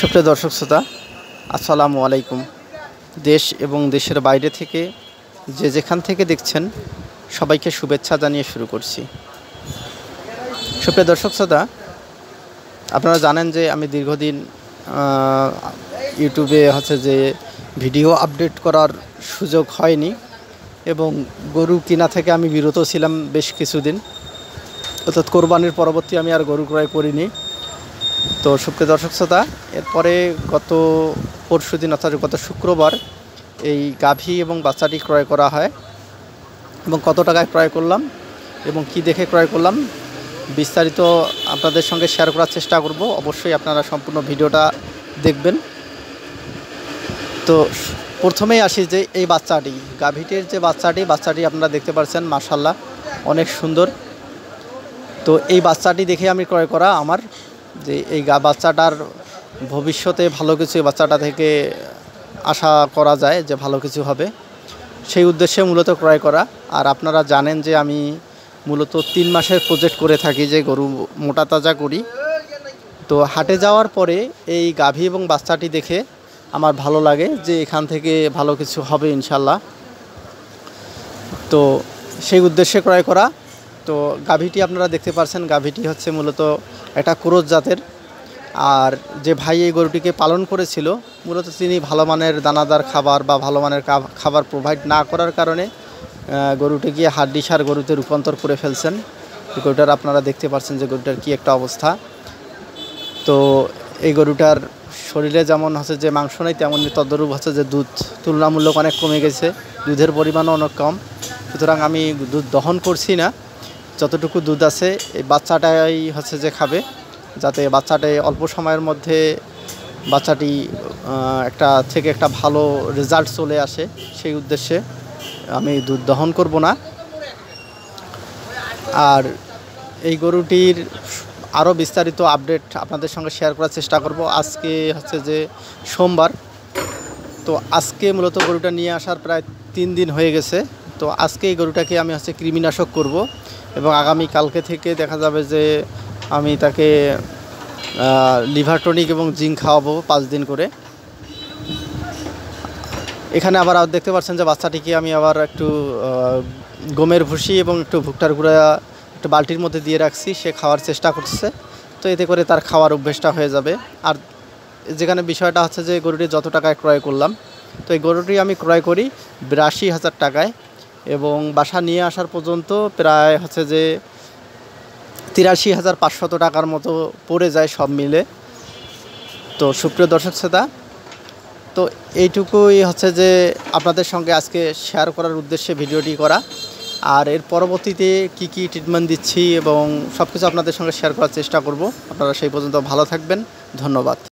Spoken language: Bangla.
সুপ্রিয় দর্শক শ্রোতা, আসসালামু আলাইকুম। দেশ এবং দেশের বাইরে থেকে যে যেখান থেকে দেখছেন সবাইকে শুভেচ্ছা জানিয়ে শুরু করছি। সুপ্রিয় দর্শক শ্রোতা, আপনারা জানেন যে আমি দীর্ঘদিন ইউটিউবে যে ভিডিও আপডেট করার সুযোগ হয়নি এবং গরু কিনা থেকে আমি বিরত ছিলাম বেশ কিছুদিন, অর্থাৎ কোরবানির পরবর্তী আমি আর গরু ক্রয় করিনি। তো সুপ্রিয় দর্শক শ্রোতা, এরপরে গত পরশুদিন অর্থাৎ গত শুক্রবার এই গাভী এবং বাচ্চাটি ক্রয় করা হয় এবং কত টাকায় ক্রয় করলাম এবং কি দেখে ক্রয় করলাম বিস্তারিত আপনাদের সঙ্গে শেয়ার করার চেষ্টা করব। অবশ্যই আপনারা সম্পূর্ণ ভিডিওটা দেখবেন। তো প্রথমেই আসি যে এই বাচ্চাটি, গাভীটির যে বাচ্চাটি আপনারা দেখতে পাচ্ছেন, মাশাআল্লাহ অনেক সুন্দর। তো এই বাচ্চাটি দেখে আমি ক্রয় করা আমার, যে এই বাচ্চাটার ভবিষ্যতে ভালো কিছু এই বাচ্চাটা থেকে আশা করা যায় যে ভালো কিছু হবে, সেই উদ্দেশ্যে মূলত ক্রয় করা। আর আপনারা জানেন যে আমি মূলত 3 মাসের প্রজেক্ট করে থাকি, যে গরু মোটা তাজা করি। তো হাটে যাওয়ার পরে এই গাভী এবং বাচ্চাটি দেখে আমার ভালো লাগে যে এখান থেকে ভালো কিছু হবে ইনশাল্লাহ। তো সেই উদ্দেশ্যে ক্রয় করা। তো গাভীটি আপনারা দেখতে পাচ্ছেন, গাভীটি মূলত একটা ক্রোস জাতের। আর যে ভাই এই গরুটিকে পালন করেছিল, মূলত তিনি ভালো মানের দানাদার খাবার বা ভালো মানের খাবার প্রোভাইড না করার কারণে গরুটিকে হাড্ডিসার গরুতে রূপান্তর করে ফেলছেন। গরুটার আপনারা দেখতে পাচ্ছেন যে গরুটার কী একটা অবস্থা। তো এই গরুটার শরীরে যেমন যে মাংস নেই, তেমনই তদ্রূপ যে দুধ তুলনামূলক অনেক কমে গেছে, দুধের পরিমাণও অনেক কম। সুতরাং আমি দুধ দহন করছি না, যতটুকু দুধ আছে এই বাচ্চাটাই যে খাবে, যাতে বাচ্চাটাই অল্প সময়ের মধ্যে বাচ্চাটি একটা ভালো রেজাল্ট চলে আসে, সেই উদ্দেশ্যে আমি দুধ দহন করব না। আর এই গরুটির আরও বিস্তারিত আপডেট আপনাদের সঙ্গে শেয়ার করার চেষ্টা করব। আজকে যে সোমবার, তো আজকে মূলত গরুটা নিয়ে আসার প্রায় 3 দিন হয়ে গেছে। তো আজকে এই গরুটাকে আমি কৃমিনাশক করব এবং আগামী কালকে থেকে দেখা যাবে যে আমি তাকে লিভার টনিক এবং জিঙ্ক খাওয়াবো 5 দিন করে। এখানে আবার দেখতে পাচ্ছেন যে বাচ্চাটিকে আমি আবার একটু গমের ভুসি এবং একটু ভুট্টার গুঁড়া একটু বালতির মধ্যে দিয়ে রাখছি, সে খাওয়ার চেষ্টা করছে। তো এতে করে তার খাওয়ার অভ্যেসটা হয়ে যাবে। আর যেখানে বিষয়টা যে গরুটি যত টাকায় ক্রয় করলাম, তো এই গরুটি আমি ক্রয় করি 82,000 টাকায় এবং বাসা নিয়ে আসার পর্যন্ত প্রায় যে 83,500 টাকার মতো পড়ে যায় সব মিলে। তো সুপ্রিয় দর্শক শ্রোতা, তো এইটুকুই যে আপনাদের সঙ্গে আজকে শেয়ার করার উদ্দেশ্যে ভিডিওটি করা। আর এর পরবর্তীতে কি ট্রিটমেন্ট দিচ্ছি এবং সব কিছু আপনাদের সঙ্গে শেয়ার করার চেষ্টা করব। আপনারা সেই পর্যন্ত ভালো থাকবেন। ধন্যবাদ।